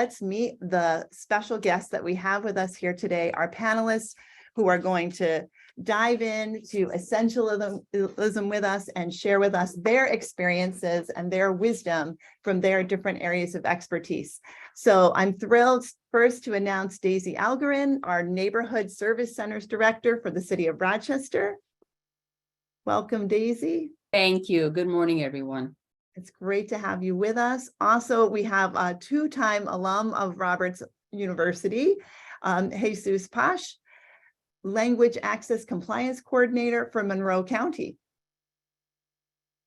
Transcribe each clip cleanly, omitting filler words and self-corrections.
Let's meet the special guests that we have with us here today, our panelists who are going to dive into essentialism with us and share with us their experiences and their wisdom from their different areas of expertise. So I'm thrilled first to announce Daisy Algarin, our Neighborhood Service Centers Director for the City of Rochester. Welcome, Daisy. Thank you. Good morning, everyone. It's great to have you with us. Also, we have a two-time alum of Roberts University, Jesus Paesch, Language Access Compliance Coordinator for Monroe County.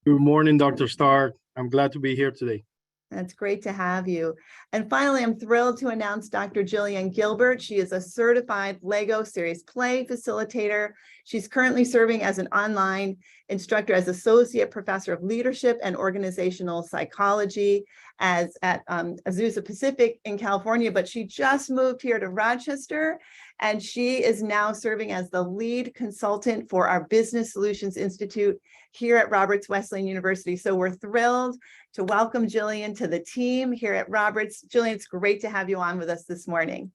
Good morning, Dr. Starr. I'm glad to be here today. That's great to have you. And finally, I'm thrilled to announce Dr. Jillian Gilbert. She is a certified LEGO Series Play facilitator. She's currently serving as an online instructor as Associate Professor of Leadership and Organizational Psychology at Azusa Pacific in California, but she just moved here to Rochester, and she is now serving as the lead consultant for our Business Solutions Institute here at Roberts Wesleyan University. So we're thrilled to welcome Jillian to the team here at Roberts. Jillian, it's great to have you on with us this morning.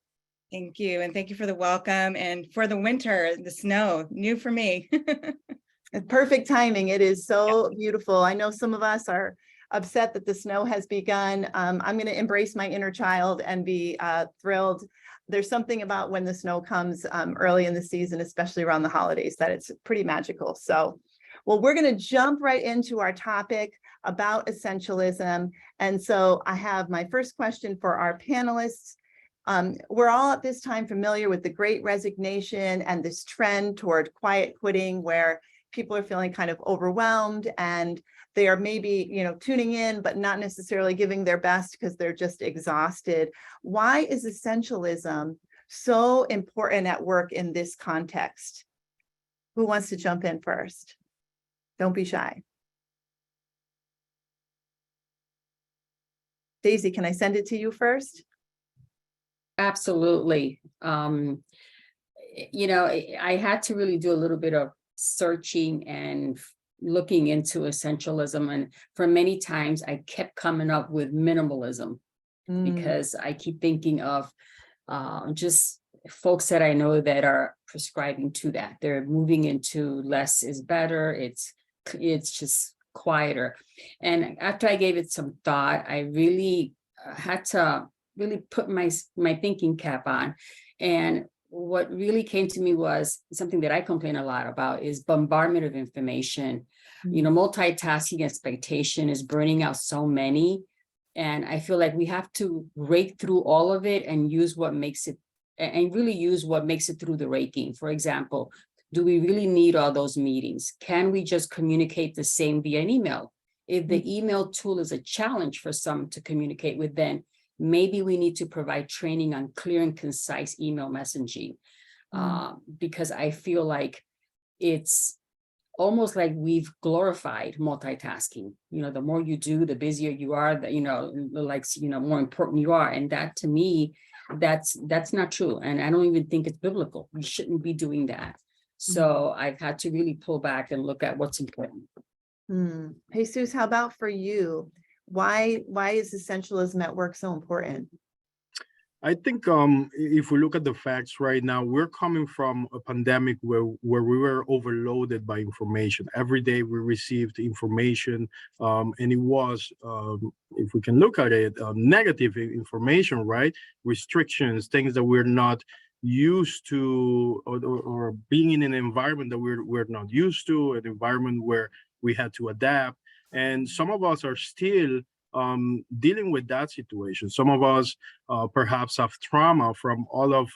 Thank you. And thank you for the welcome and for the winter, the snow, new for me. Perfect timing. It is so beautiful. I know some of us are upset that the snow has begun. I'm going to embrace my inner child and be thrilled. There's something about when the snow comes early in the season, especially around the holidays, that it's pretty magical. So, well, we're going to jump right into our topic about essentialism. And so I have my first question for our panelists. We're all at this time familiar with the Great Resignation and this trend toward quiet quitting, where people are feeling kind of overwhelmed and they are maybe, tuning in, but not necessarily giving their best because they're just exhausted. Why is essentialism so important at work in this context? Who wants to jump in first? Don't be shy. Daisy, can I send it to you first? Absolutely. I had to really do a little bit of searching and looking into essentialism. And for many times, I kept coming up with minimalism because I keep thinking of just folks that I know that are prescribing to that. They're moving into less is better. It's just quieter. And after I gave it some thought, I really had to really put my thinking cap on. And what really came to me was something that I complain a lot about is bombardment of information. Multitasking expectation is burning out so many. And I feel like we have to rake through all of it and use what makes it, and really use what makes it through the raking. For example, do we really need all those meetings? Can we just communicate the same via an email? If the email tool is a challenge for some to communicate with, then maybe we need to provide training on clear and concise email messaging, because I feel like it's almost like we've glorified multitasking. The more you do, the busier you are, more important you are. And that, to me, that's not true. And I don't even think it's biblical. We shouldn't be doing that. So I've had to really pull back and look at what's important. Jesus, how about for you? Why is essentialism at work so important? I think if we look at the facts right now, we're coming from a pandemic where we were overloaded by information. Every day we received information, and it was, if we can look at it, negative information, right? Restrictions, things that we're not used to, or being in an environment that we're not used to, an environment where we had to adapt. And some of us are still dealing with that situation. Some of us perhaps have trauma from all of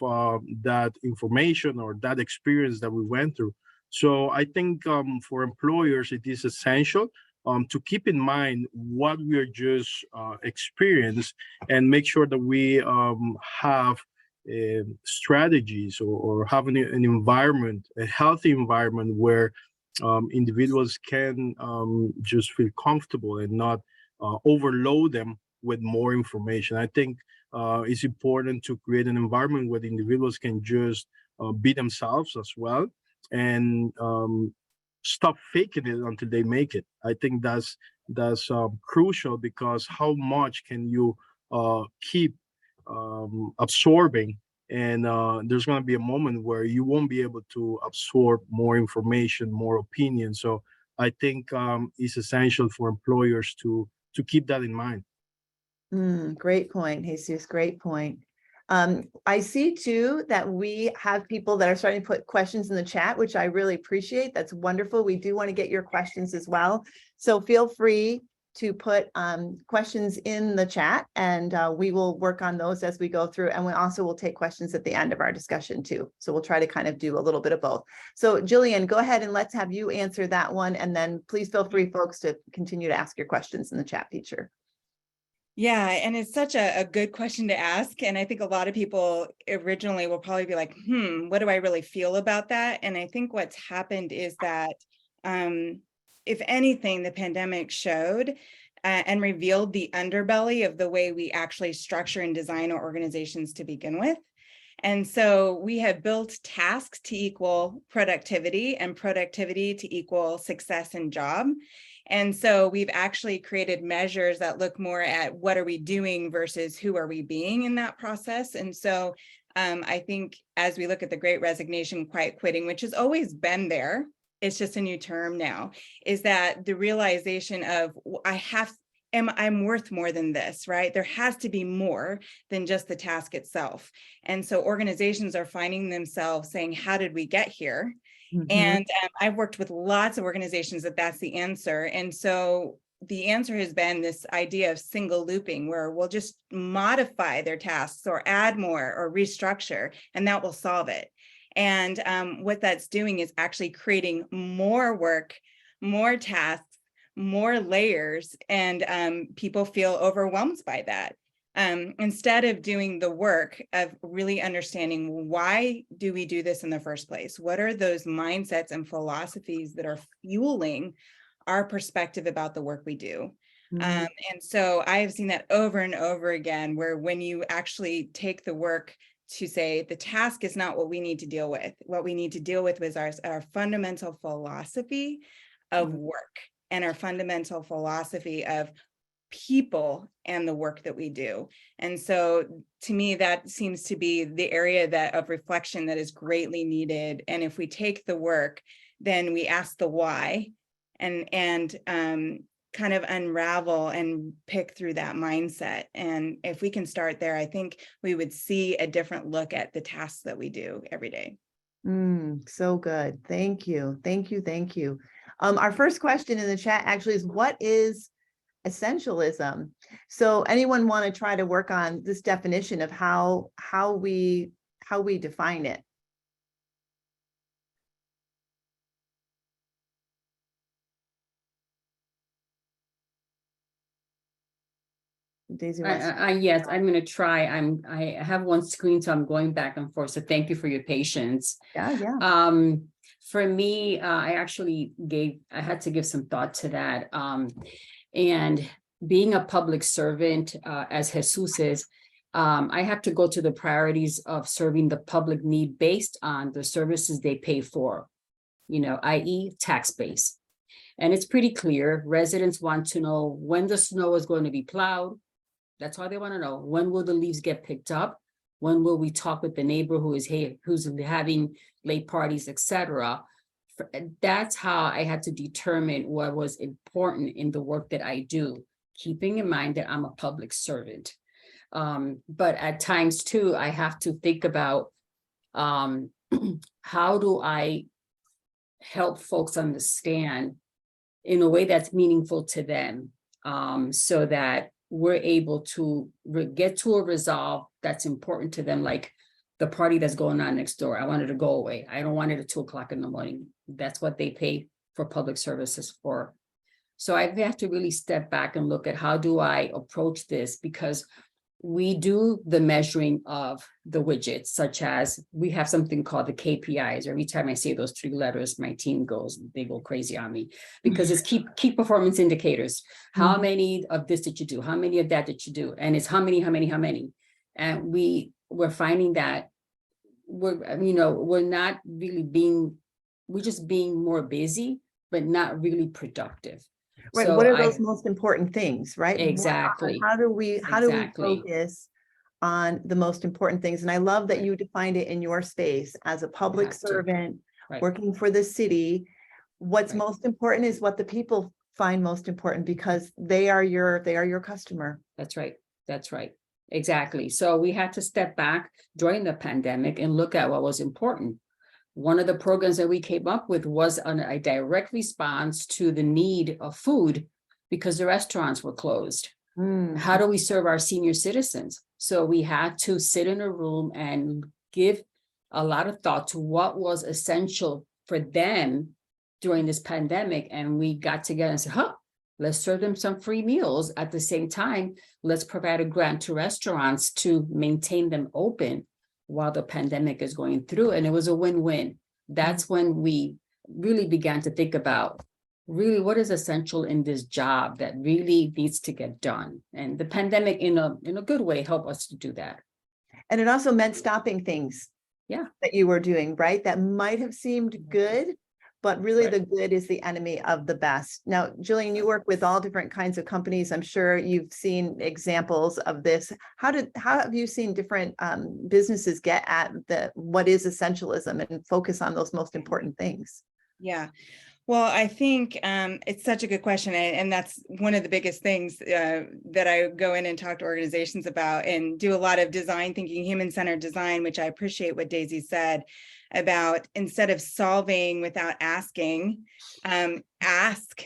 that information or that experience that we went through. So I think for employers, it is essential to keep in mind what we are just experienced and make sure that we have strategies or have an environment, a healthy environment where individuals can just feel comfortable and not overload them with more information. I think it's important to create an environment where the individuals can just be themselves as well and stop faking it until they make it. I think that's crucial, because how much can you keep absorbing. And there's going to be a moment where you won't be able to absorb more information, more opinion. So I think it's essential for employers to keep that in mind. Great point, Jesus. Great point. I see too that we have people that are starting to put questions in the chat, which I really appreciate. That's wonderful. We do want to get your questions as well. So feel free to put questions in the chat, and we will work on those as we go through. And we also will take questions at the end of our discussion too. So we'll try to kind of do a little bit of both. So Jillian, go ahead and let's have you answer that one. And then please feel free, folks, to continue to ask your questions in the chat feature. Yeah, and it's such a good question to ask. And I think a lot of people originally will probably be like, what do I really feel about that? And I think what's happened is that if anything, the pandemic showed and revealed the underbelly of the way we actually structure and design our organizations to begin with. And so we have built tasks to equal productivity and productivity to equal success and job. And so we've actually created measures that look more at what are we doing versus who are we being in that process. And so I think as we look at the Great Resignation, quiet quitting, which has always been there, it's just a new term now, is that the realization of I'm worth more than this, right? There has to be more than just the task itself. And so organizations are finding themselves saying, how did we get here? And I've worked with lots of organizations that's the answer. And so the answer has been this idea of single looping, where we'll just modify their tasks or add more or restructure, and that will solve it. And what that's doing is actually creating more work, more tasks, more layers, and people feel overwhelmed by that. Instead of doing the work of really understanding, why do we do this in the first place? What are those mindsets and philosophies that are fueling our perspective about the work we do? And so I have seen that over and over again, where when you actually take the work to say the task is not what we need to deal with, what we need to deal with is our fundamental philosophy of work and our fundamental philosophy of people and the work that we do. And so to me, that seems to be the area of reflection that is greatly needed. And if we take the work, then we ask the why and kind of unravel and pick through that mindset. And if we can start there, I think we would see a different look at the tasks that we do every day. So good. Thank you. Thank you. Thank you. Our first question in the chat actually is, what is essentialism? So anyone want to try to work on this definition of how we define it? Daisy wants yes, I'm going to try. I have one screen, so I'm going back and forth. So thank you for your patience. Yeah. For me, I had to give some thought to that. And being a public servant, as Jesus is, I have to go to the priorities of serving the public need based on the services they pay for, i.e. tax base. And it's pretty clear. Residents want to know when the snow is going to be plowed. That's all they want to know. When will the leaves get picked up? When will we talk with the neighbor who's having late parties, etc.? That's how I had to determine what was important in the work that I do, keeping in mind that I'm a public servant. But at times too, I have to think about how do I help folks understand in a way that's meaningful to them, so that we're able to get to a resolve that's important to them, like the party that's going on next door. I want it to go away. I don't want it at 2:00 in the morning. That's what they pay for public services for. So I have to really step back and look at how do I approach this, because we do the measuring of the widgets, such as we have something called the KPIs. Every time I say those 3 letters, my team they go crazy on me, because it's key performance indicators. How many of this did you do? How many of that did you do? And it's how many? And we're finding that we're not really we're just being more busy, but not really productive. Right. So what are those most important things, right? Exactly. How do we focus on the most important things. And I love that you defined it in your space as a public have to. servant, Right. working for the city. What's Right. most important is what the people find most important, because they are your customer. That's right. That's right. Exactly. So we had to step back during the pandemic and look at what was important. One of the programs that we came up with was a direct response to the need of food because the restaurants were closed. How do we serve our senior citizens? So we had to sit in a room and give a lot of thought to what was essential for them during this pandemic. And we got together and said, let's serve them some free meals. At the same time, let's provide a grant to restaurants to maintain them open while the pandemic is going through. And it was a win-win. That's when we really began to think about really what is essential in this job that really needs to get done. And the pandemic in a good way helped us to do that. And it also meant stopping things. Yeah. That you were doing, right? That might have seemed good, but really Right. the good is the enemy of the best. Now, Jillian, you work with all different kinds of companies. I'm sure you've seen examples of this. How have you seen different businesses get at what is essentialism and focus on those most important things? Yeah. Well, I think it's such a good question. And that's one of the biggest things that I go in and talk to organizations about and do a lot of design thinking, human-centered design, which I appreciate what Daisy said about instead of solving without asking, ask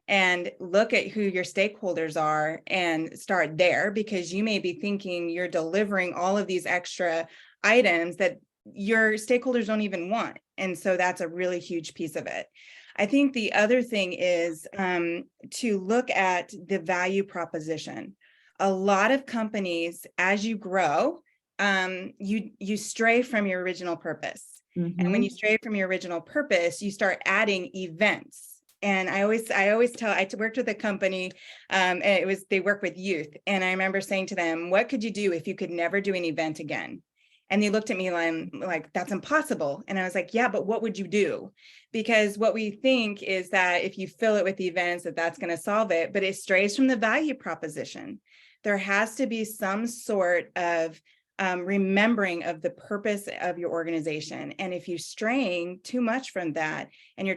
and look at who your stakeholders are and start there, because you may be thinking you're delivering all of these extra items that your stakeholders don't even want. And so that's a really huge piece of it. I think the other thing is to look at the value proposition. A lot of companies, as you grow, you stray from your original purpose. And when you stray from your original purpose, you start adding events. And I always tell, I worked with a company, and they work with youth. And I remember saying to them, what could you do if you could never do an event again? And they looked at me like, that's impossible. And I was like, yeah, but what would you do? Because what we think is that if you fill it with events, that's going to solve it, but it strays from the value proposition. There has to be some sort of remembering of the purpose of your organization. And if you're straying too much from that and you're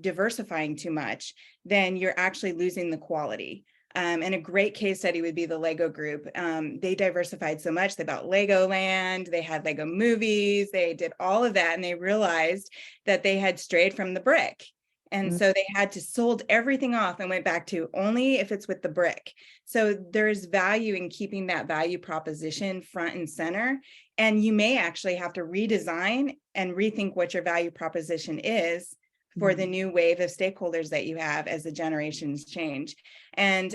diversifying too much, then you're actually losing the quality. And a great case study would be the Lego group. They diversified so much. They bought Legoland, they had Lego movies, they did all of that. And they realized that they had strayed from the brick. And so they had to sold everything off and went back to only if it's with the brick. So there's value in keeping that value proposition front and center. And you may actually have to redesign and rethink what your value proposition is for the new wave of stakeholders that you have as the generations change. And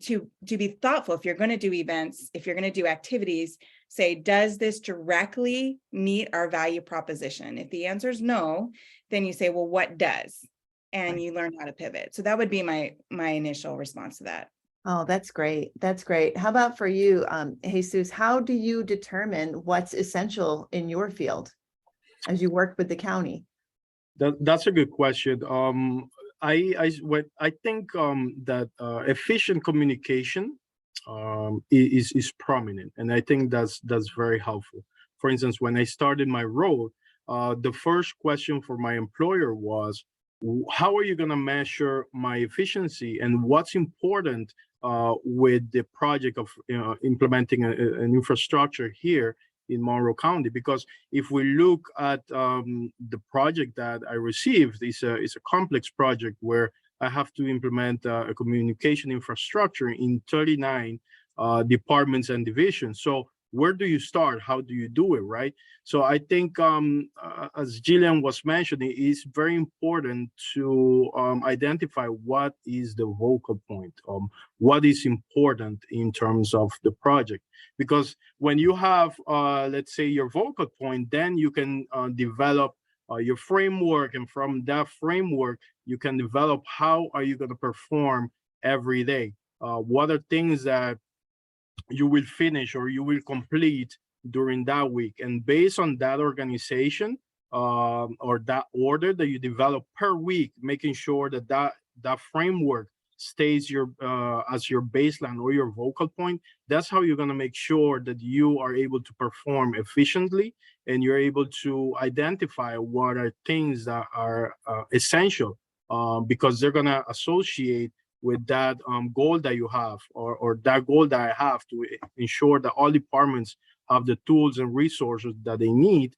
to be thoughtful, if you're going to do events, if you're going to do activities, say, does this directly meet our value proposition? If the answer is no, then you say, well, what does? And you learn how to pivot. So that would be my initial response to that. Oh, that's great. That's great. How about for you, Jesus? How do you determine what's essential in your field as you work with the county? That's a good question. I think that efficient communication is prominent, and I think that's very helpful. For instance, when I started my role, the first question for my employer was, how are you going to measure my efficiency, and what's important with the project of implementing an infrastructure here in Monroe County? Because if we look at the project that I received, it's a complex project where I have to implement a communication infrastructure in 39 departments and divisions. So where do you start? How do you do it, right? So I think, as Jillian was mentioning, it's very important to identify what is the vocal point, what is important in terms of the project. Because when you have, let's say, your vocal point, then you can develop your framework, and from that framework, you can develop how are you going to perform every day. What are things that you will finish or you will complete during that week, and based on that organization or that order that you develop per week, making sure that that framework stays your as your baseline or your vocal point, that's how you're going to make sure that you are able to perform efficiently, and you're able to identify what are things that are essential, because they're going to associate with that goal that you have, or that goal that I have, to ensure that all departments have the tools and resources that they need.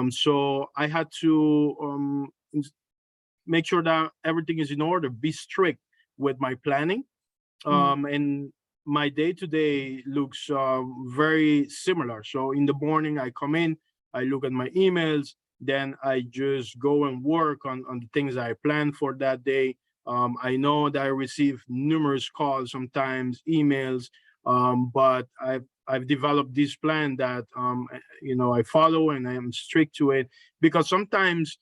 So I had to make sure that everything is in order, be strict with my planning. And my day-to-day looks very similar. So in the morning, I come in, I look at my emails, then I just go and work on the things I plan for that day. I know that I receive numerous calls, sometimes emails, but I've developed this plan that I follow, and I am strict to it, because sometimes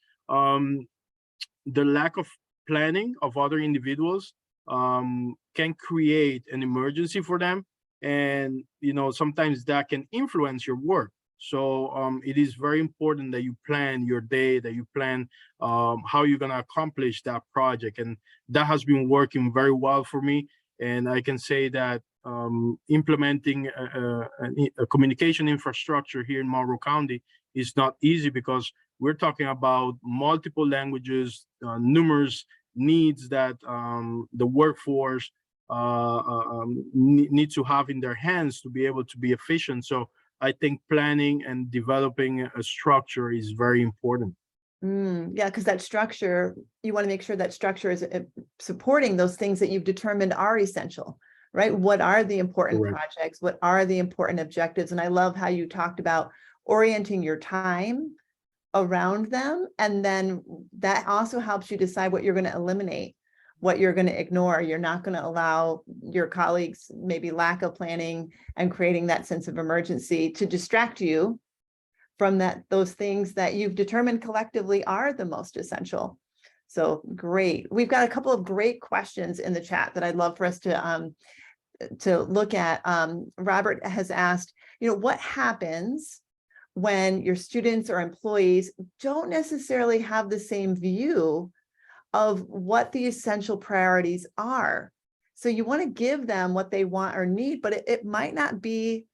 the lack of planning of other individuals can create an emergency for them, and sometimes that can influence your work. So it is very important that you plan your day, that you plan how you're going to accomplish that project, and that has been working very well for me. And I can say that implementing a communication infrastructure here in Monroe County is not easy, because we're talking about multiple languages, numerous needs that the workforce need to have in their hands to be able to be efficient. So I think planning and developing a structure is very important. Yeah, because that structure, you want to make sure that structure is supporting those things that you've determined are essential, right? What are the important Correct. projects? What are the important objectives? And I love how you talked about orienting your time around them. And then that also helps you decide what you're going to eliminate, what you're going to ignore. You're not going to allow your colleagues' maybe lack of planning and creating that sense of emergency to distract you from those things that you've determined collectively are the most essential. So great. We've got a couple of great questions in the chat that I'd love for us to look at. Robert has asked, what happens when your students or employees don't necessarily have the same view of what the essential priorities are? So you want to give them what they want or need, but it might not be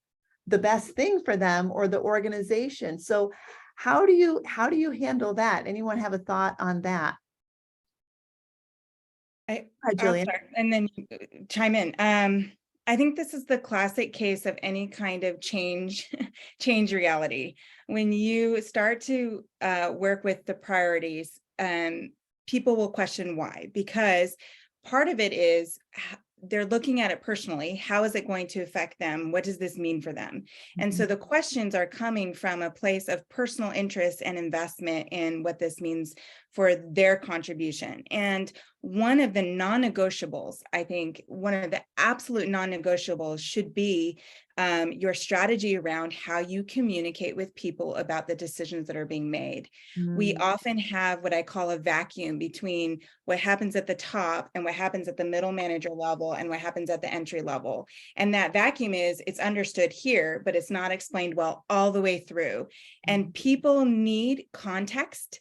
the best thing for them or the organization. So how do you handle that? Anyone have a thought on that? Hi, Jillian. I'll start and then you chime in. I think this is the classic case of any kind of change reality. When you start to work with the priorities, people will question why, because part of it is they're looking at it personally. How is it going to affect them? What does this mean for them? And so the questions are coming from a place of personal interest and investment in what this means for their contribution. And one of the non-negotiables, I think one of the absolute non-negotiables should be your strategy around how you communicate with people about the decisions that are being made. We often have what I call a vacuum between what happens at the top and what happens at the middle manager level and what happens at the entry level. And that vacuum it's understood here, but it's not explained well all the way through. And people need context.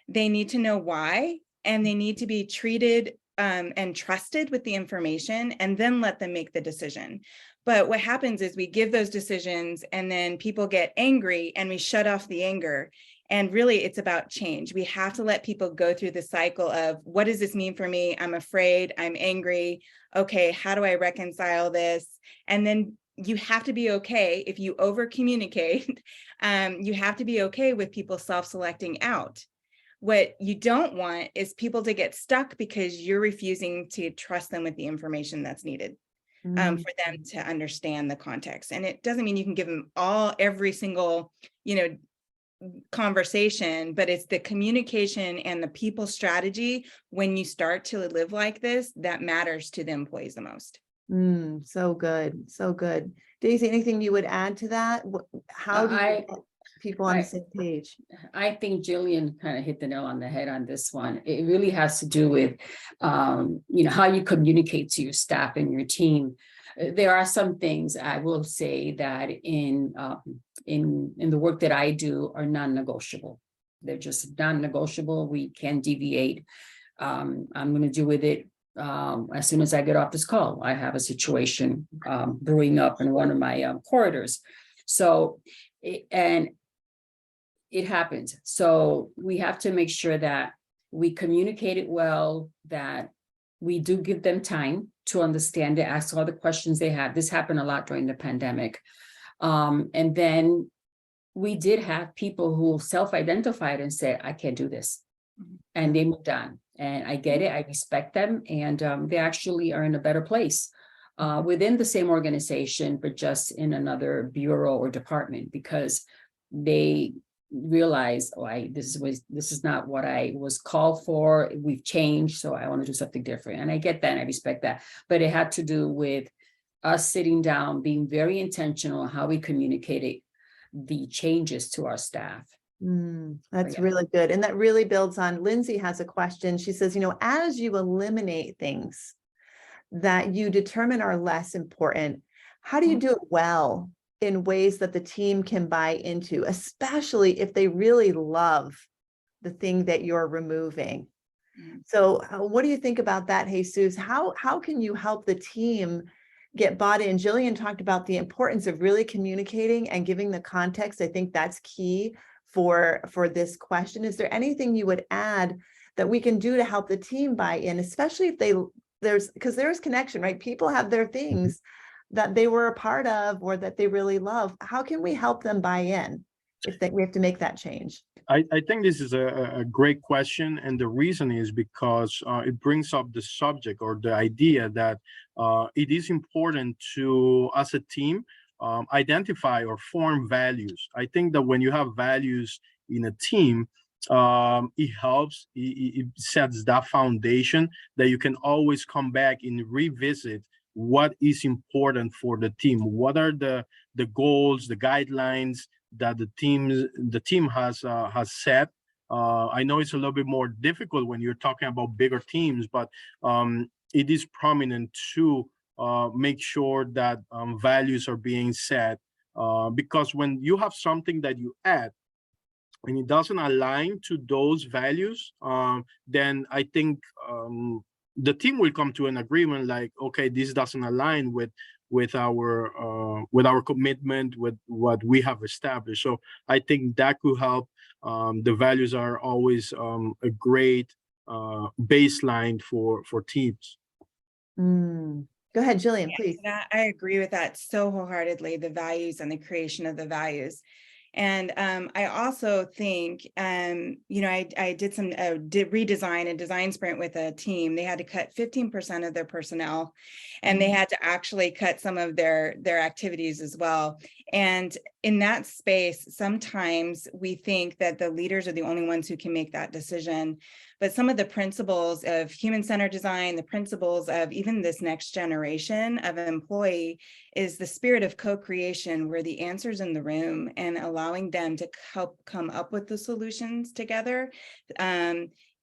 They need to know why, and they need to be treated and trusted with the information, and then let them make the decision. But what happens is we give those decisions and then people get angry and we shut off the anger. And really it's about change. We have to let people go through the cycle of, what does this mean for me? I'm afraid, I'm angry. Okay, how do I reconcile this? And then you have to be okay if you over communicate. You have to be okay with people self-selecting out. What you don't want is people to get stuck because you're refusing to trust them with the information that's needed for them to understand the context. And it doesn't mean you can give them every single, conversation, but it's the communication and the people strategy when you start to live like this that matters to the employees the most. So good. So good. Daisy, anything you would add to that? How do you get people on the same page? I think Jillian kind of hit the nail on the head on this one. It really has to do with, how you communicate to your staff and your team. There are some things I will say that in the work that I do are non-negotiable. They're just non-negotiable. We can't deviate. I'm going to do with it as soon as I get off this call, I have a situation brewing up in one of my corridors. So, it happens. So we have to make sure that we communicate it well, that we do give them time to understand, to ask all the questions they have. This happened a lot during the pandemic. And then we did have people who self-identified and said, I can't do this. And they moved on. And I get it, I respect them, and they actually are in a better place within the same organization, but just in another bureau or department, because they realize, oh, this is not what I was called for. We've changed, so I want to do something different. And I get that, and I respect that. But it had to do with us sitting down, being very intentional on how we communicated the changes to our staff. That's Yeah. really good. And that really builds on, Lindsay has a question. She says, as you eliminate things that you determine are less important, how do you do it well in ways that the team can buy into, especially if they really love the thing that you're removing? So what do you think about that, Jesus? How can you help the team get bought in? Jillian talked about the importance of really communicating and giving the context. I think that's key for this question. Is there anything you would add that we can do to help the team buy in, especially if there's connection, right? People have their things that they were a part of or that they really love. How can we help them buy in if we have to make that change? I think this is a great question. And the reason is because it brings up the subject or the idea that it is important to, as a team, identify or form values. I think that when you have values in a team, it helps, it sets that foundation that you can always come back and revisit what is important for the team. What are the goals, the guidelines that the team has set. I know it's a little bit more difficult when you're talking about bigger teams, but it is prominent to make sure that values are being set, because when you have something that you add and it doesn't align to those values, then I think the team will come to an agreement like, okay, this doesn't align with our commitment, with what we have established. So I think that could help. The values are always a great baseline for teams. Go ahead, Jillian, please. I agree with that so wholeheartedly, the values and the creation of the values. And I also think, I did some redesign and design sprint with a team. They had to cut 15% of their personnel, and they had to actually cut some of their activities as well. And in that space, sometimes we think that the leaders are the only ones who can make that decision. But some of the principles of human-centered design, the principles of even this next generation of employee, is the spirit of co-creation, where the answer's in the room, and allowing them to help come up with the solutions together,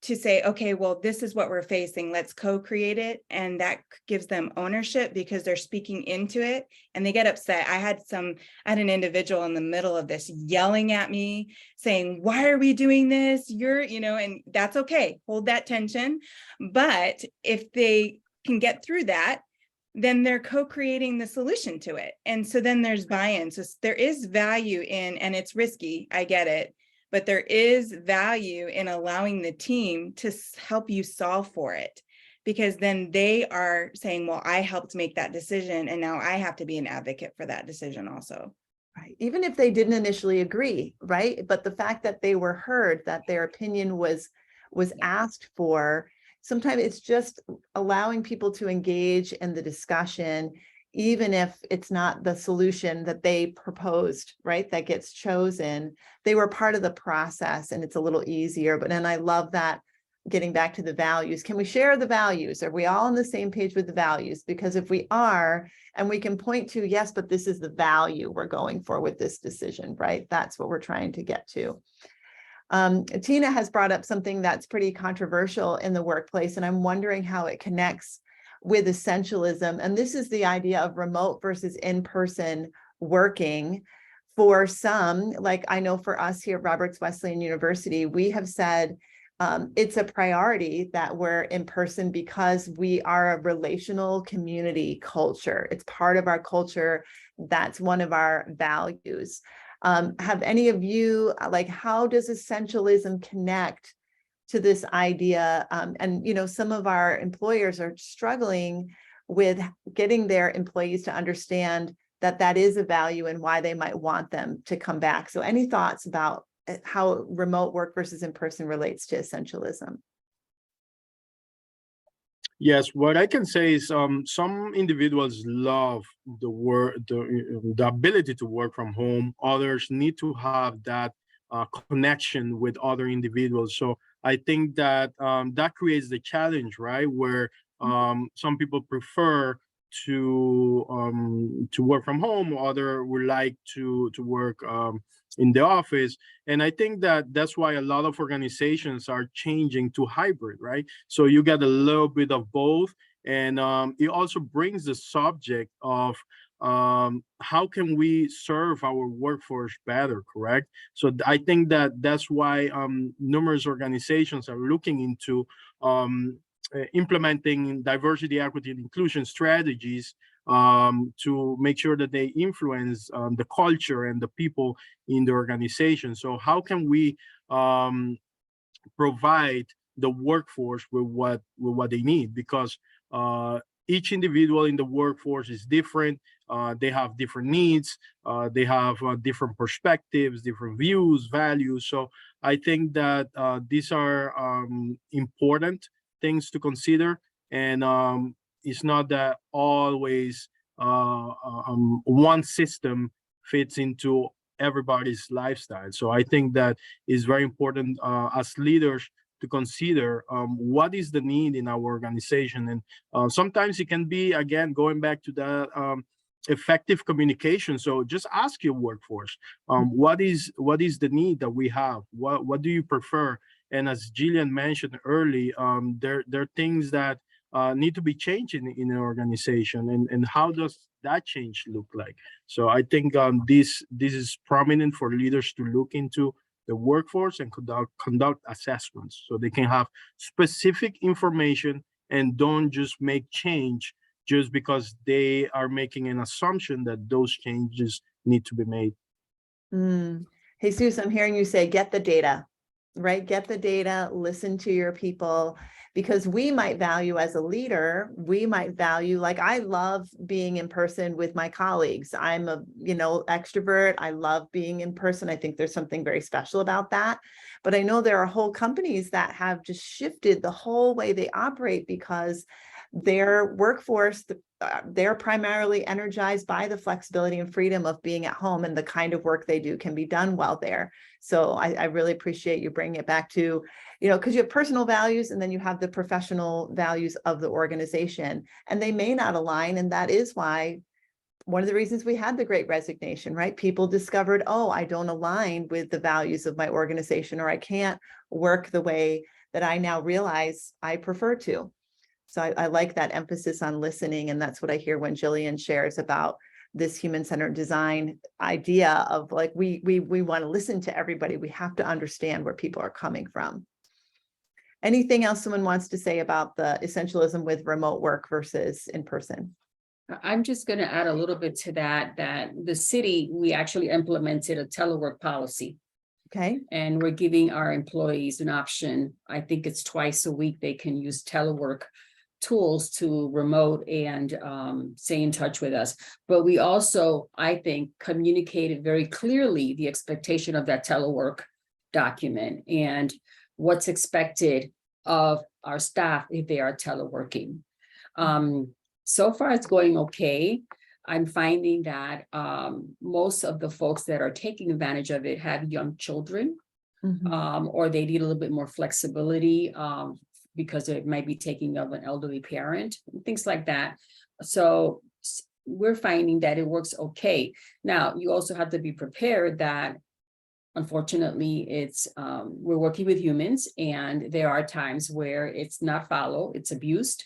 to say, okay, well, this is what we're facing, let's co-create it. And that gives them ownership because they're speaking into it and they get upset. I had an individual in the middle of this yelling at me saying, why are we doing this? And that's okay, hold that tension. But if they can get through that, then they're co-creating the solution to it. And so then there's buy-in. So there is value in, and it's risky, I get it, but there is value in allowing the team to help you solve for it, because then they are saying, well, I helped make that decision, and now I have to be an advocate for that decision also. Right. Even if they didn't initially agree, right? But the fact that they were heard, that their opinion was asked for, sometimes it's just allowing people to engage in the discussion, even if it's not the solution that they proposed, right, that gets chosen. They were part of the process, and it's a little easier. But then I love that, getting back to the values. Can we share the values? Are we all on the same page with the values? Because if we are, and we can point to, yes, but this is the value we're going for with this decision, right? That's what we're trying to get to. Tina has brought up something that's pretty controversial in the workplace, and I'm wondering how it connects with essentialism. And this is the idea of remote versus in-person working. For some, like I know for us here at Roberts Wesleyan University, we have said it's a priority that we're in person because we are a relational community culture. It's part of our culture. That's one of our values. Have any of you, like, how does essentialism connect to this idea? And, you know, some of our employers are struggling with getting their employees to understand that that is a value and why they might want them to come back. So any thoughts about how remote work versus in-person relates to essentialism? Yes, what I can say is some individuals love the work, the ability to work from home. Others need to have that connection with other individuals. So I think that that creates the challenge, right? Where some people prefer to work from home, other would like to work in the office. And I think that that's why a lot of organizations are changing to hybrid, right? So you get a little bit of both. And it also brings the subject of how can we serve our workforce better, correct? So I think that that's why numerous organizations are looking into implementing diversity, equity, and inclusion strategies to make sure that they influence the culture and the people in the organization. So how can we provide the workforce with what they need? Because each individual in the workforce is different. They have different needs. They have different perspectives, different views, values. So I think that these are important things to consider. And it's not that always one system fits into everybody's lifestyle. So I think that is very important as leaders to consider what is the need in our organization. And sometimes it can be, again, going back to that effective communication. So just ask your workforce, what is the need that we have? What do you prefer? And as Jillian mentioned early, there are things that need to be changed in an organization, and how does that change look like? So I think this is prominent for leaders to look into the workforce and conduct assessments, so they can have specific information and don't just make change just because they are making an assumption that those changes need to be made. Jesus, I'm hearing you say, get the data, right? Get the data, listen to your people, because we might value as a leader, we might value, like, I love being in person with my colleagues. I'm a, extrovert. I love being in person. I think there's something very special about that. But I know there are whole companies that have just shifted the whole way they operate because their workforce, they're primarily energized by the flexibility and freedom of being at home, and the kind of work they do can be done well there. So I really appreciate you bringing it back to, because you have personal values and then you have the professional values of the organization, and they may not align. And that is why one of the reasons we had the Great Resignation, right? People discovered, oh, I don't align with the values of my organization, or I can't work the way that I now realize I prefer to. So I like that emphasis on listening. And that's what I hear when Jillian shares about this human-centered design idea of, like, we want to listen to everybody. We have to understand where people are coming from. Anything else someone wants to say about the essentialism with remote work versus in person? I'm just going to add a little bit to that the city, we actually implemented a telework policy. Okay. And we're giving our employees an option. I think it's twice a week they can use telework tools to remote and stay in touch with us. But we also, I think, communicated very clearly the expectation of that telework document and what's expected of our staff if they are teleworking. So far, it's going okay. I'm finding that most of the folks that are taking advantage of it have young children, or they need a little bit more flexibility because it might be taking of an elderly parent, things like that. So we're finding that it works okay. Now, you also have to be prepared that, unfortunately, it's we're working with humans, and there are times where it's not followed, it's abused,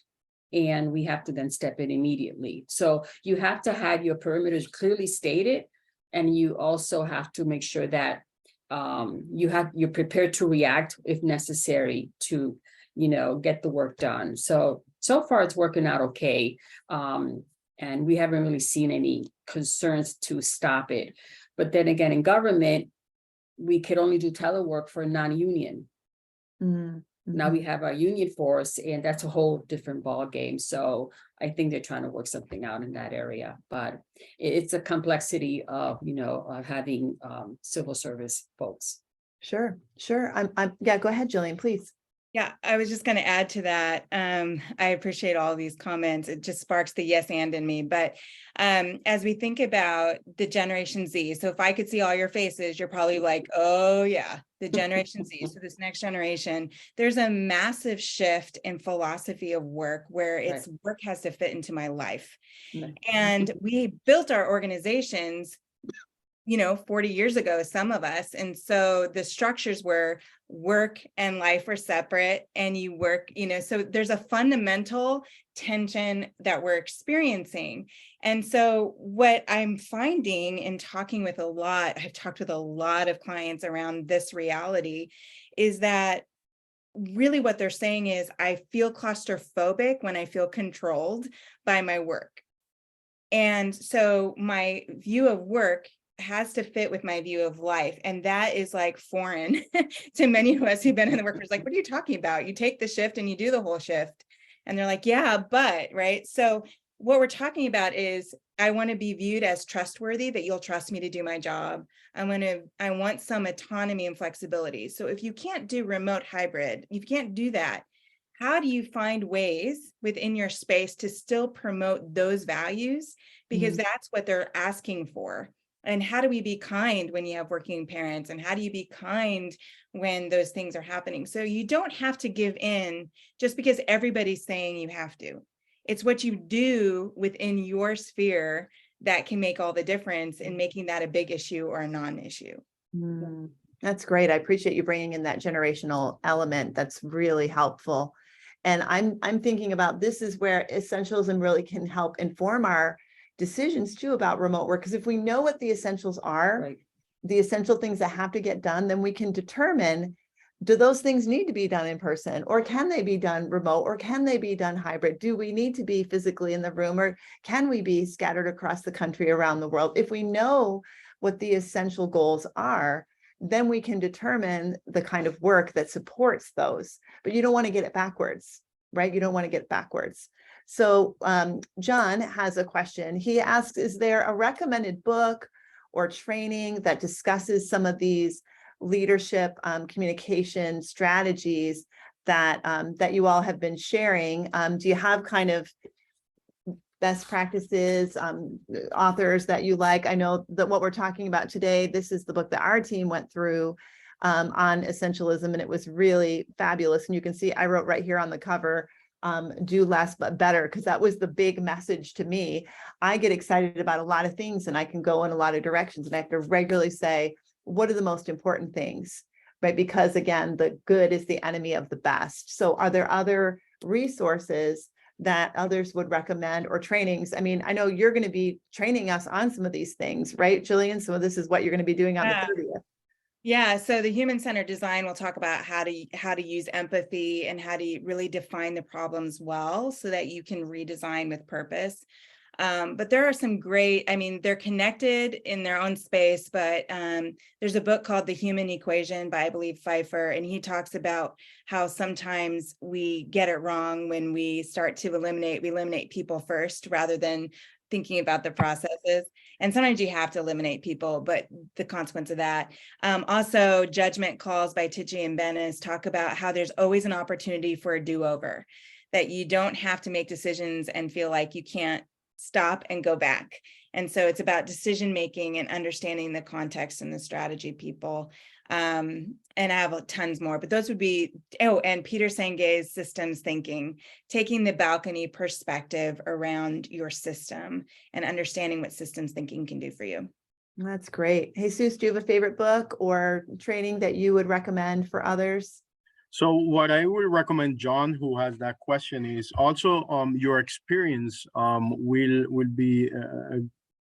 and we have to then step in immediately. So you have to have your perimeters clearly stated, and you also have to make sure that you're prepared to react if necessary to, get the work done. So far it's working out okay. And we haven't really seen any concerns to stop it. But then again, in government, we could only do telework for non-union. Now we have our union force, and that's a whole different ballgame. So I think they're trying to work something out in that area. But it's a complexity of, having civil service folks. Sure. Yeah, go ahead, Jillian, please. Yeah, I was just going to add to that. I appreciate all these comments. It just sparks the yes and in me. But as we think about the Generation Z, so if I could see all your faces, you're probably like, oh yeah, the Generation Z. So this next generation, there's a massive shift in philosophy of work where it's work has to fit into my life. And we built our organizations 40 years ago, some of us. And so the structures were work and life are separate, and you work, so there's a fundamental tension that we're experiencing. And so what I'm finding in talking with I've talked with a lot of clients around this reality, is that really what they're saying is, I feel claustrophobic when I feel controlled by my work. And so my view of work has to fit with my view of life. And that is like foreign to many of us who've been in the workforce. Like, what are you talking about? You take the shift and you do the whole shift. And they're like, yeah, but, right. So what we're talking about is, I want to be viewed as trustworthy, that you'll trust me to do my job. I want some autonomy and flexibility. So if you can't do remote hybrid, you can't do that. How do you find ways within your space to still promote those values? Because that's what they're asking for. And how do we be kind when you have working parents? And how do you be kind when those things are happening? So you don't have to give in just because everybody's saying you have to. It's what you do within your sphere that can make all the difference in making that a big issue or a non-issue. That's great. I appreciate you bringing in that generational element. That's really helpful. And I'm thinking about, this is where essentialism really can help inform our decisions too about remote work. Because if we know what the essentials are, the essential things that have to get done, then we can determine, do those things need to be done in person, or can they be done remote, or can they be done hybrid? Do we need to be physically in the room, or can we be scattered across the country, around the world? If we know what the essential goals are, then we can determine the kind of work that supports those. But you don't want to get it backwards, right? You don't want to get it backwards. So John has a question. He asks, is there a recommended book or training that discusses some of these leadership communication strategies that that you all have been sharing? Do you have kind of best practices, authors that you like? I know that what we're talking about today, this is the book that our team went through on essentialism, and it was really fabulous. And you can see I wrote right here on the cover, do less but better, because that was the big message to me. I get excited about a lot of things and I can go in a lot of directions, and I have to regularly say, what are the most important things, right? Because again, the good is the enemy of the best. So are there other resources that others would recommend, or trainings? I mean, I know you're going to be training us on some of these things, right, Jillian? So this is what you're going to be doing on the 30th. Yeah, so the human-centered design will talk about how to use empathy and how to really define the problems well, so that you can redesign with purpose. But there are some great, they're connected in their own space, but there's a book called The Human Equation by, I believe, Pfeiffer, and he talks about how sometimes we get it wrong when we start to eliminate people first rather than thinking about the processes. And sometimes you have to eliminate people, but the consequence of that. Also, Judgment Calls by Tichy and Bennis talk about how there's always an opportunity for a do-over, that you don't have to make decisions and feel like you can't stop and go back. And so it's about decision making and understanding the context and the strategy people. And I have tons more, but those would be, and Peter Senge's systems thinking, taking the balcony perspective around your system and understanding what systems thinking can do for you. That's great. Jesus, do you have a favorite book or training that you would recommend for others? So what I would recommend, John, who has that question, is also your experience will be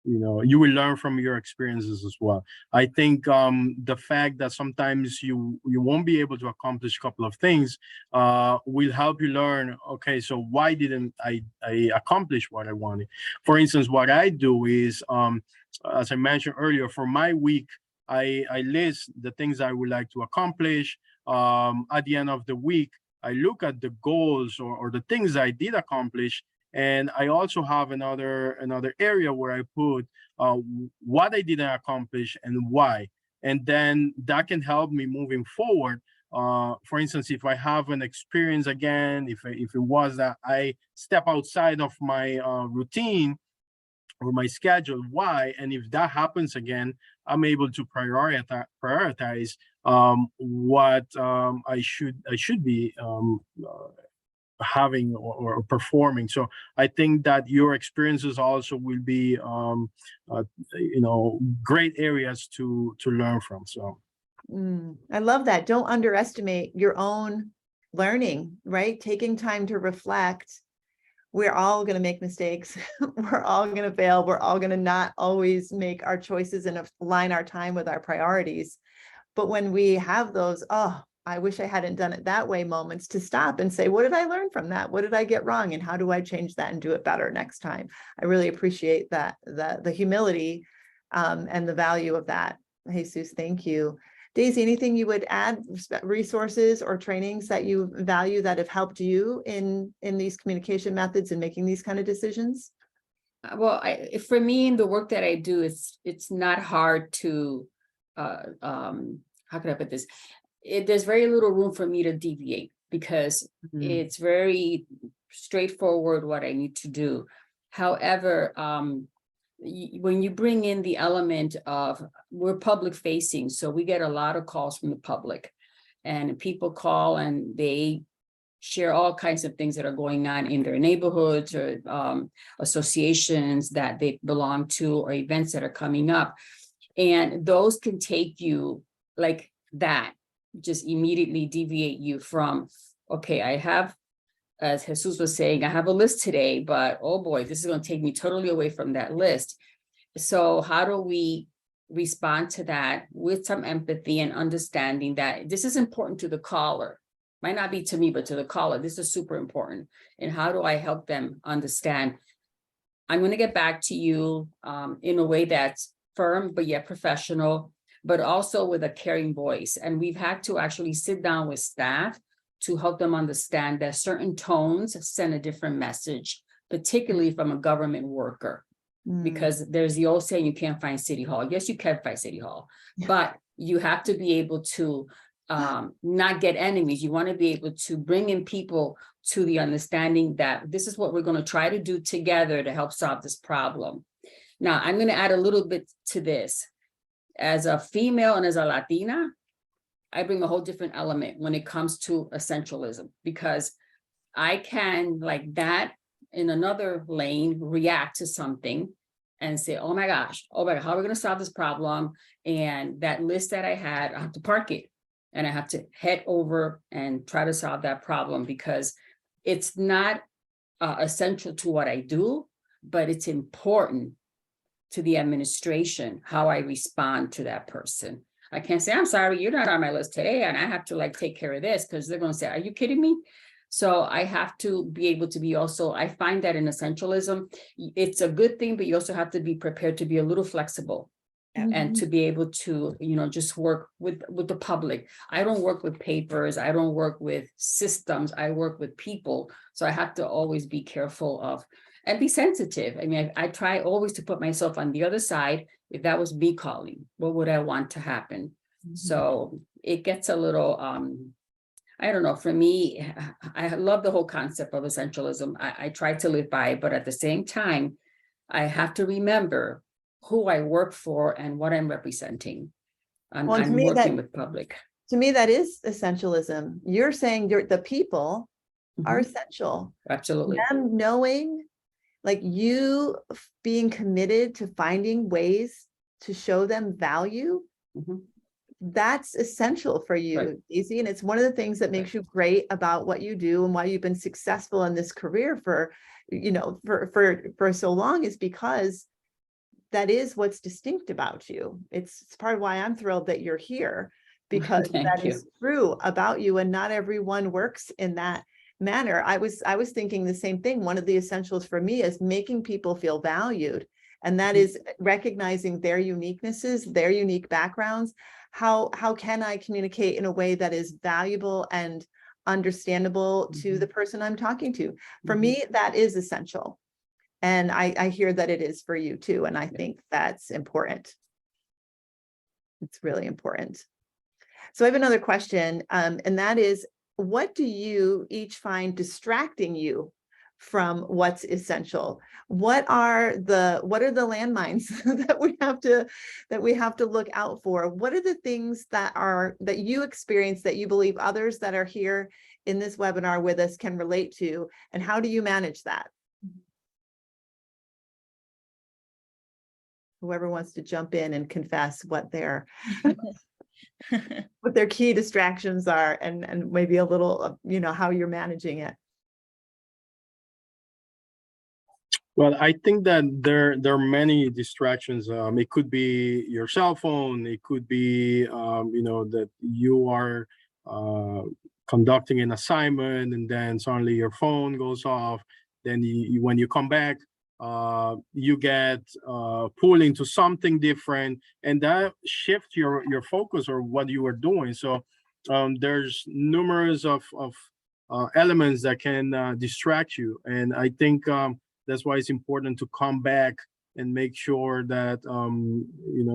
you will learn from your experiences as well. I think the fact that sometimes you won't be able to accomplish a couple of things will help you learn, okay, so why didn't I accomplish what I wanted? For instance, what I do is, as I mentioned earlier, for my week, I list the things I would like to accomplish. At the end of the week, I look at the goals or the things I did accomplish. And I also have another area where I put what I didn't accomplish and why. And then that can help me moving forward. For instance, if I have an experience again, if it was that I step outside of my routine or my schedule, why? And if that happens again, I'm able to prioritize what I should be having or performing. So I think that your experiences also will be great areas to learn from. So I love that. Don't underestimate your own learning, right? Taking time to reflect. We're all going to make mistakes. We're all going to fail. We're all going to not always make our choices and align our time with our priorities. But when we have those, oh, I wish I hadn't done it that way moments, to stop and say, what did I learn from that? What did I get wrong? And how do I change that and do it better next time? I really appreciate that, the humility and the value of that. Jesus, thank you. Daisy, anything you would add, resources or trainings that you value that have helped you in these communication methods and making these kind of decisions? Well, for me, in the work that I do, it's not hard to, how can I put this? There's very little room for me to deviate because it's very straightforward what I need to do. However, when you bring in the element of, we're public facing, so we get a lot of calls from the public, and people call and they share all kinds of things that are going on in their neighborhoods or associations that they belong to, or events that are coming up. And those can take you like that, just immediately deviate you from, okay, I have, as Jesus was saying, I have a list today, but oh boy, this is going to take me totally away from that list. So how do we respond to that with some empathy and understanding that this is important to the caller? Might not be to me, but to the caller, this is super important. And how do I help them understand? I'm going to get back to you in a way that's firm, but yet professional, but also with a caring voice. And we've had to actually sit down with staff to help them understand that certain tones send a different message, particularly from a government worker. Because there's the old saying, you can't find City Hall. Yes, you can find City Hall, but you have to be able to not get enemies. You want to be able to bring in people to the understanding that this is what we're going to try to do together to help solve this problem. Now, I'm going to add a little bit to this. As a female and as a Latina, I bring a whole different element when it comes to essentialism, because I can, like that, in another lane, react to something and say, oh my gosh, how are we going to solve this problem? And that list that I had, I have to park it and I have to head over and try to solve that problem, because it's not essential to what I do, but it's important to the administration, how I respond to that person. I can't say, I'm sorry, you're not on my list today, and I have to like take care of this, because they're going to say, are you kidding me? So I have to be able to be also, I find that in essentialism, it's a good thing, but you also have to be prepared to be a little flexible and to be able to, just work with the public. I don't work with papers. I don't work with systems. I work with people. So I have to always be careful of and be sensitive. I mean, I try always to put myself on the other side. If that was me calling, what would I want to happen? So it gets a little, I don't know, for me, I love the whole concept of essentialism. I try to live by it, but at the same time, I have to remember who I work for and what I'm representing. I'm working with public. To me, that is essentialism. You're saying the people are essential. Absolutely. Them knowing, like you being committed to finding ways to show them value, that's essential for you, Right. Daisy. And it's one of the things that makes you great about what you do and why you've been successful in this career for so long, is because that is what's distinct about you. It's part of why I'm thrilled that you're here, because Thank that you. is true about you, and not everyone works in that manner. I was thinking the same thing. One of the essentials for me is making people feel valued, and that is recognizing their uniquenesses, their unique backgrounds. How can I communicate in a way that is valuable and understandable to the person I'm talking to? For me, that is essential. And I hear that it is for you too. And I think that's important. It's really important. So I have another question, and that is, what do you each find distracting you from what's essential? What are the landmines that we have to look out for? What are the things that you experience that you believe others that are here in this webinar with us can relate to, and how do you manage that? Whoever wants to jump in and confess what their key distractions are, and maybe a little of, how you're managing it. Well, I think that there are many distractions. It could be your cell phone. It could be, that you are conducting an assignment and then suddenly your phone goes off. Then when you come back, you get pulled into something different, and that shifts your focus or what you are doing. So there's numerous of elements that can distract you, and I think that's why it's important to come back and make sure that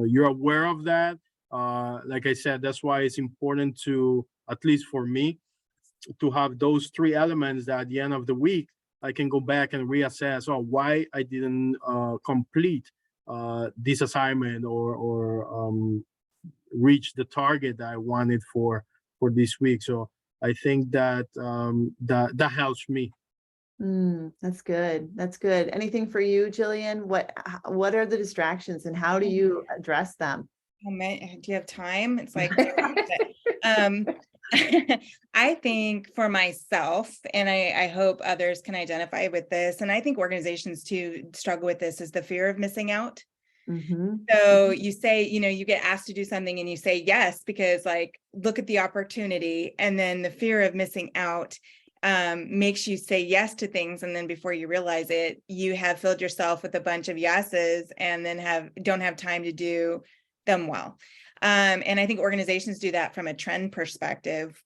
you're aware of that. Like I said, that's why it's important to, at least for me, to have those three elements that at the end of the week I can go back and reassess why I didn't complete this assignment or reach the target that I wanted for this week. So I think that that helps me. That's good. That's good. Anything for you, Jillian? What are the distractions and how do you address them? Do you have time? It's like, I think for myself, and I hope others can identify with this, and I think organizations too struggle with this, is the fear of missing out. So you say, you get asked to do something and you say yes, because look at the opportunity, and then the fear of missing out makes you say yes to things, and then before you realize it, you have filled yourself with a bunch of yeses and then don't have time to do them well. And I think organizations do that from a trend perspective,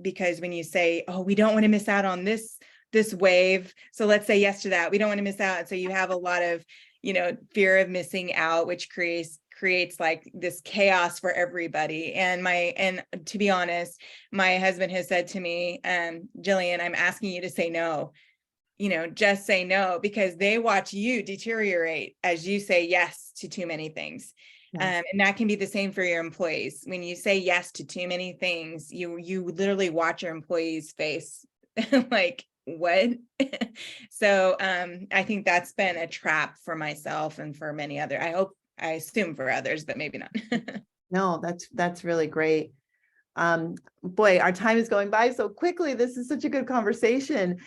because when you say, we don't want to miss out on this wave, so let's say yes to that. We don't want to miss out. So you have a lot of, fear of missing out, which creates like this chaos for everybody. And to be honest, my husband has said to me, Jillian, I'm asking you to say no. Just say no, because they watch you deteriorate as you say yes to too many things. Yes. And that can be the same for your employees. When you say yes to too many things, you literally watch your employees' face like, what? So I think that's been a trap for myself and for many other, I assume for others, but maybe not. No, that's really great. Boy, our time is going by so quickly. This is such a good conversation.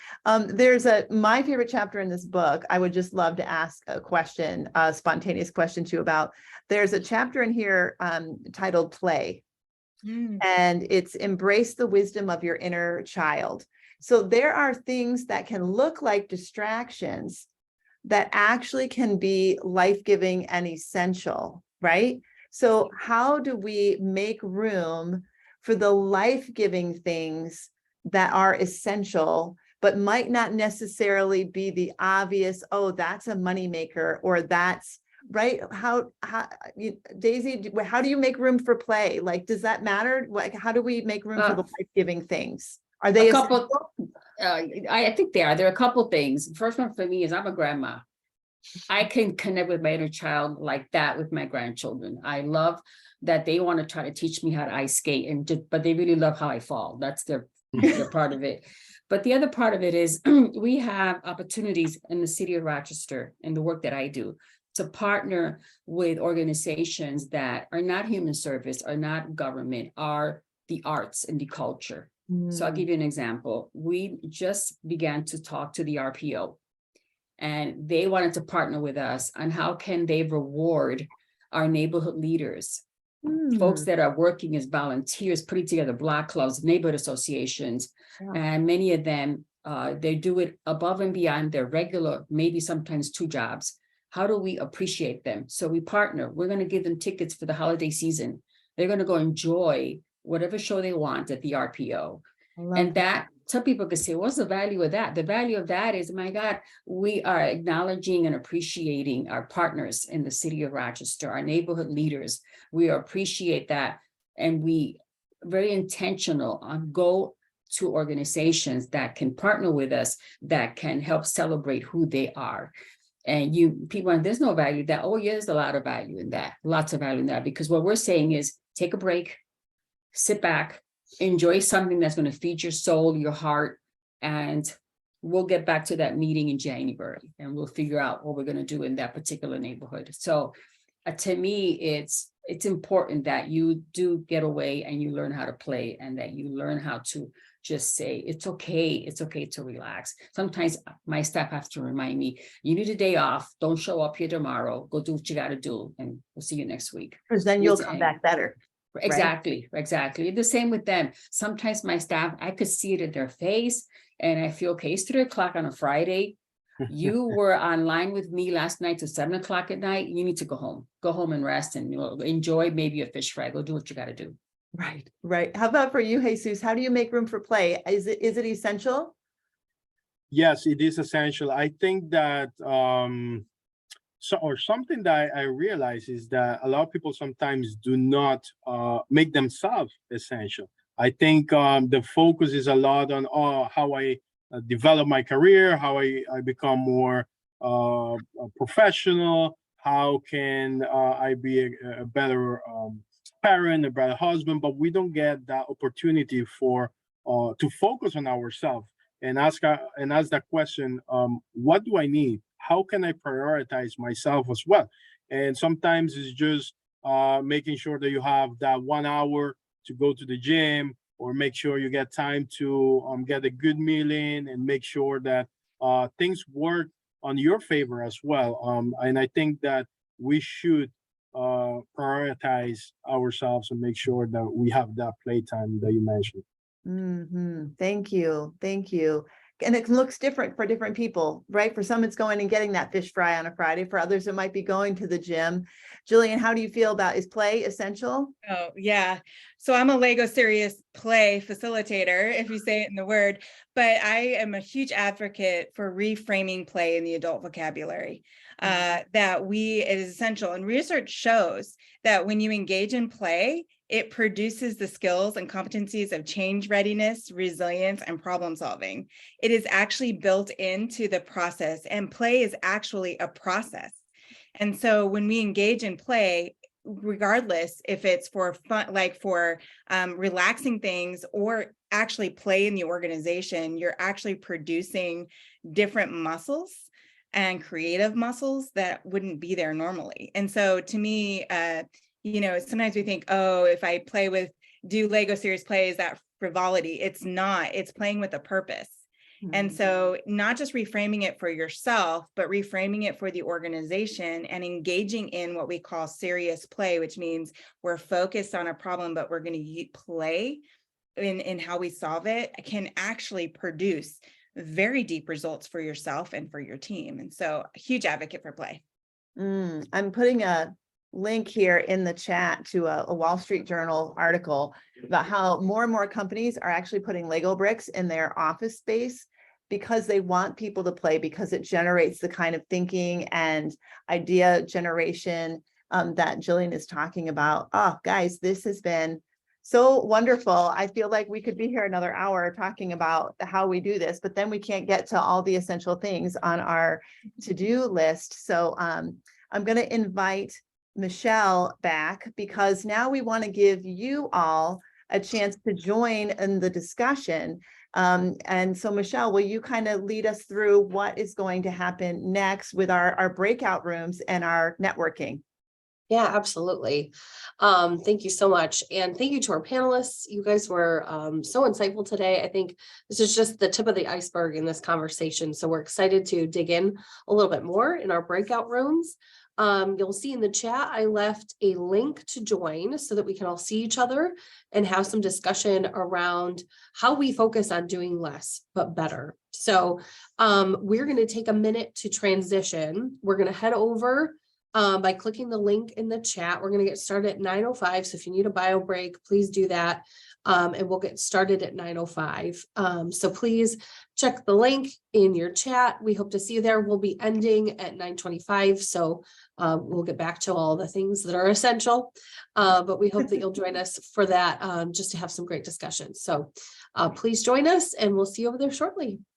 There's my favorite chapter in this book. I would just love to ask a question, a spontaneous question to you about. There's a chapter in here titled Play, and it's embrace the wisdom of your inner child. So there are things that can look like distractions that actually can be life-giving and essential, right? So how do we make room for the life-giving things that are essential, but might not necessarily be the obvious, that's a moneymaker, or that's right? Daisy, how do you make room for play? Does that matter? How do we make room for the life-giving things? Are they a couple? I think they are. There are a couple things. First one for me is I'm a grandma. I can connect with my inner child like that with my grandchildren. I love that they want to try to teach me how to ice skate, but they really love how I fall. That's their part of it. But the other part of it is we have opportunities in the city of Rochester and the work that I do to partner with organizations that are not human service, are not government, are the arts and the culture. So I'll give you an example. We just began to talk to the RPO. And they wanted to partner with us on how can they reward our neighborhood leaders, folks that are working as volunteers, putting together block clubs, neighborhood associations, Yeah. and many of them, they do it above and beyond their regular, maybe sometimes 2 jobs. How do we appreciate them? So we partner. We're going to give them tickets for the holiday season. They're going to go enjoy whatever show they want at the RPO. And that some people could say, what's the value of that? The value of that is, my God, we are acknowledging and appreciating our partners in the city of Rochester, our neighborhood leaders. We appreciate that. And we very intentional on go to organizations that can partner with us, that can help celebrate who they are. And people, there's no value that, oh, yeah, there's a lot of value in that, lots of value in that, because what we're saying is take a break, sit back, enjoy something that's going to feed your soul, your heart, and we'll get back to that meeting in January and we'll figure out what we're going to do in that particular neighborhood. So to me, it's important that you do get away and you learn how to play, and that you learn how to just say, it's okay to relax. Sometimes my staff have to remind me, you need a day off, don't show up here tomorrow, go do what you got to do, and we'll see you next week. Because then you'll come back better. Exactly. The same with them. Sometimes my staff, I could see it in their face and I feel, okay, it's 3 o'clock on a Friday. You were online with me last night till 7 o'clock at night. You need to go home and rest and enjoy maybe a fish fry. Go do what you got to do. Right. How about for you, Jesus? How do you make room for play? Is it essential? Yes, it is essential. I think that something that I realize is that a lot of people sometimes do not make themselves essential. I think the focus is a lot on how I develop my career, how I become more professional, how can I be a better parent, a better husband, but we don't get that opportunity to focus on ourselves and ask that question, what do I need? How can I prioritize myself as well? And sometimes it's just making sure that you have that 1 hour to go to the gym, or make sure you get time to get a good meal in, and make sure that things work on your favor as well. And I think that we should prioritize ourselves and make sure that we have that playtime that you mentioned. Thank you. And it looks different for different people, right? For some, it's going and getting that fish fry on a Friday. For others, it might be going to the gym. Jillian, how do you feel is play essential? Oh, yeah. So I'm a Lego Serious Play facilitator, if you say it in the word, but I am a huge advocate for reframing play in the adult vocabulary. That it is essential. And research shows that when you engage in play, it produces the skills and competencies of change readiness, resilience, and problem solving. It is actually built into the process, and play is actually a process. And so when we engage in play, regardless if it's for fun, like for relaxing things, or actually play in the organization, you're actually producing different muscles and creative muscles that wouldn't be there normally. And so to me, sometimes we think, oh, if I do Lego Serious Play, is that frivolity? It's not. It's playing with a purpose. And so not just reframing it for yourself, but reframing it for the organization and engaging in what we call serious play, which means we're focused on a problem, but we're going to play in how we solve it, can actually produce very deep results for yourself and for your team. And so a huge advocate for play. I'm putting a link here in the chat to a Wall Street Journal article about how more and more companies are actually putting Lego bricks in their office space because they want people to play, because it generates the kind of thinking and idea generation that Jillian is talking about. Oh, guys, this has been so wonderful. I feel like we could be here another hour talking about how we do this, but then we can't get to all the essential things on our to-do list. So I'm going to invite Michelle back, because now we want to give you all a chance to join in the discussion. And so Michelle, will you kind of lead us through what is going to happen next with our breakout rooms and our networking? Yeah, absolutely. Thank you so much. And thank you to our panelists. You guys were so insightful today. I think this is just the tip of the iceberg in this conversation. So we're excited to dig in a little bit more in our breakout rooms. You'll see in the chat, I left a link to join so that we can all see each other and have some discussion around how we focus on doing less, but better. So we're going to take a minute to transition. We're going to head over by clicking the link in the chat. We're going to get started at 9:05. So if you need a bio break, please do that. And we'll get started at 9:05. So please check the link in your chat. We hope to see you there. We'll be ending at 9:25. So we'll get back to all the things that are essential. But we hope that you'll join us for that, just to have some great discussions. So please join us, and we'll see you over there shortly.